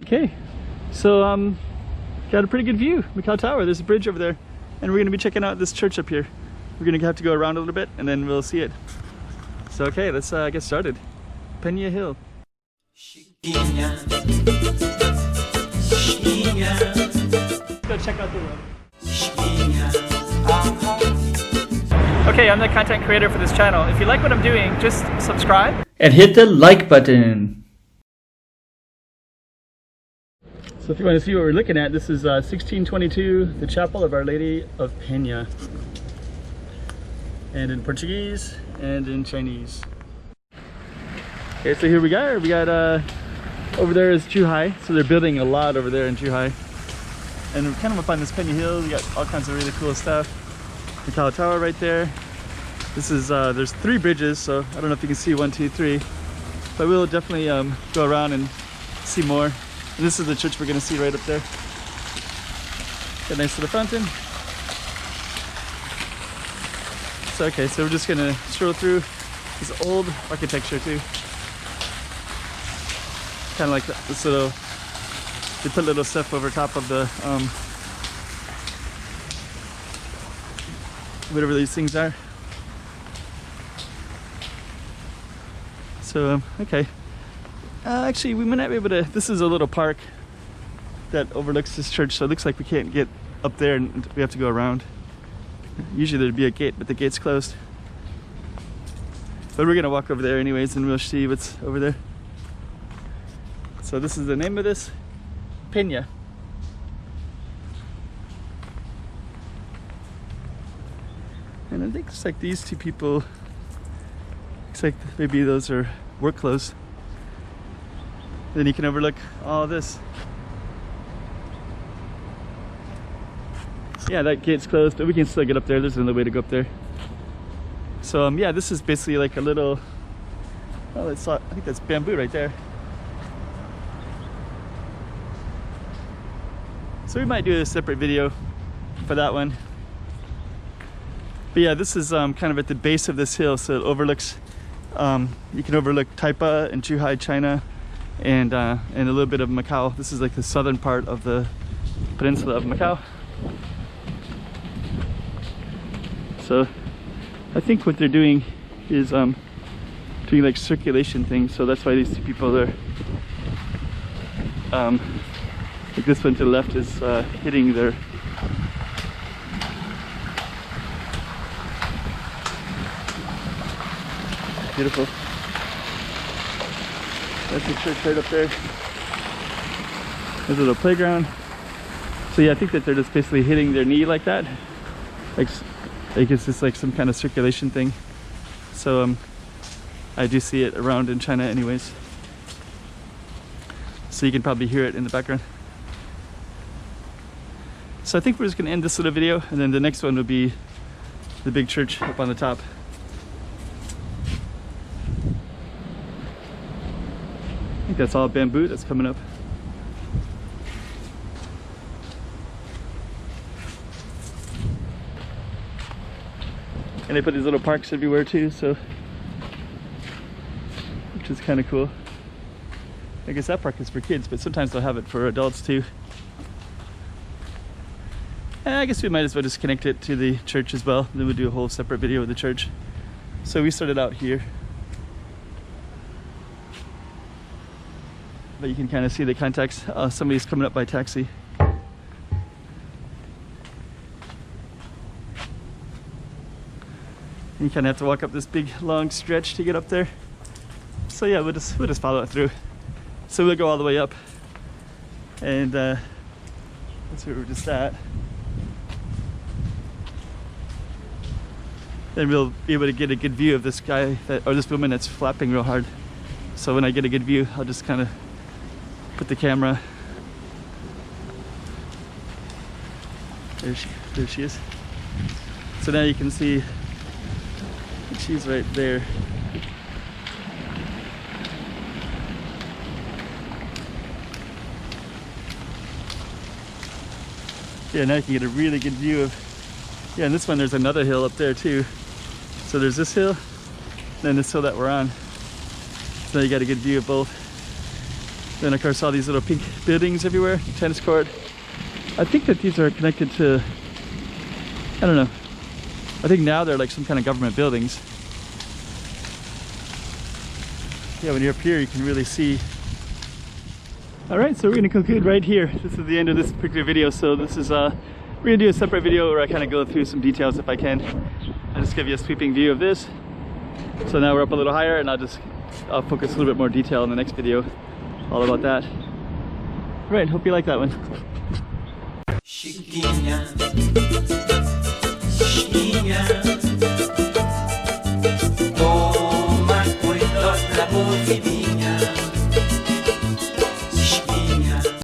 Okay, so got a pretty good view, Macau Tower. There's a bridge over there, and we're gonna be checking out this church up here. We're gonna have to go around a little bit, and then we'll see it. So okay, let's get started. Penha Hill. Let's go check out the road. Okay, I'm the content creator for this channel. If you like what I'm doing, just subscribe and hit the like button. So if you want to see what we're looking at, this is 1622, the Chapel of Our Lady of Penha. And in Portuguese and in Chinese. Okay, so here we go. We got over there is Zhuhai. So they're building a lot over there in Zhuhai. And we're kind of up on this Penha Hill. We got all kinds of really cool stuff. Macau Tower right there. This is there's 3 bridges, so I don't know if you can see 1, 2, 3. But we'll definitely go around and see more. And this is the church we're going to see right up there. Got a nice little fountain. So okay, so we're just going to stroll through this old architecture too. Kind of like this little, they put little stuff over top of the, whatever these things are. So, okay. Actually, we might not be able to, this is a little park that overlooks this church, so it looks like we can't get up there and we have to go around. Usually there'd be a gate, but the gate's closed. But we're gonna walk over there anyways and we'll see what's over there. So this is the name of this, Penha. And I think it's like these 2 people, looks like maybe those are work clothes. Then you can overlook all this. Yeah, that gate's closed, but we can still get up there. There's another way to go up there. So yeah, this is basically like a little, well, I think that's bamboo right there. So we might do a separate video for that one. But yeah, this is kind of at the base of this hill, so it overlooks, you can overlook Taipa and Zhuhai, China, and a little bit of Macau. This is like the southern part of the peninsula of Macau. So I think what they're doing is doing like circulation things, so that's why these 2 people are like this one to the left is hitting their beautiful. That's the church right up there. There's a little playground. So yeah, I think that they're just basically hitting their knee like that. Like it's just like some kind of circulation thing. So I do see it around in China anyways. So you can probably hear it in the background. So I think we're just gonna end this little video, and then the next one will be the big church up on the top. I think that's all bamboo that's coming up. And they put these little parks everywhere too, so, which is kind of cool. I guess that park is for kids, but sometimes they'll have it for adults too. And I guess we might as well just connect it to the church as well. Then we'll do a whole separate video of the church. So we started out here. But you can kind of see the context. Somebody's coming up by taxi. You kind of have to walk up this big long stretch to get up there. So yeah, we'll just follow it through. So we'll go all the way up, and that's where we're just at. Then we'll be able to get a good view of this guy or this woman that's flapping real hard. So when I get a good view, I'll just kind of put the camera. There she is. So now you can see she's right there. Yeah, now you can get a really good view of, yeah, and this one there's another hill up there too. So there's this hill, and then this hill that we're on. So you got a good view of both. Then of course all these little pink buildings everywhere, tennis court. I think that these are connected to, I don't know, I think now they're like some kind of government buildings. Yeah, when you're up here you can really see. Alright, so we're gonna conclude right here. This is the end of this particular video. So this is we're gonna do a separate video where I kind of go through some details if I can. I'll just give you a sweeping view of this. So now we're up a little higher, and I'll focus a little bit more detail in the next video all about that. Right, hope you like that one.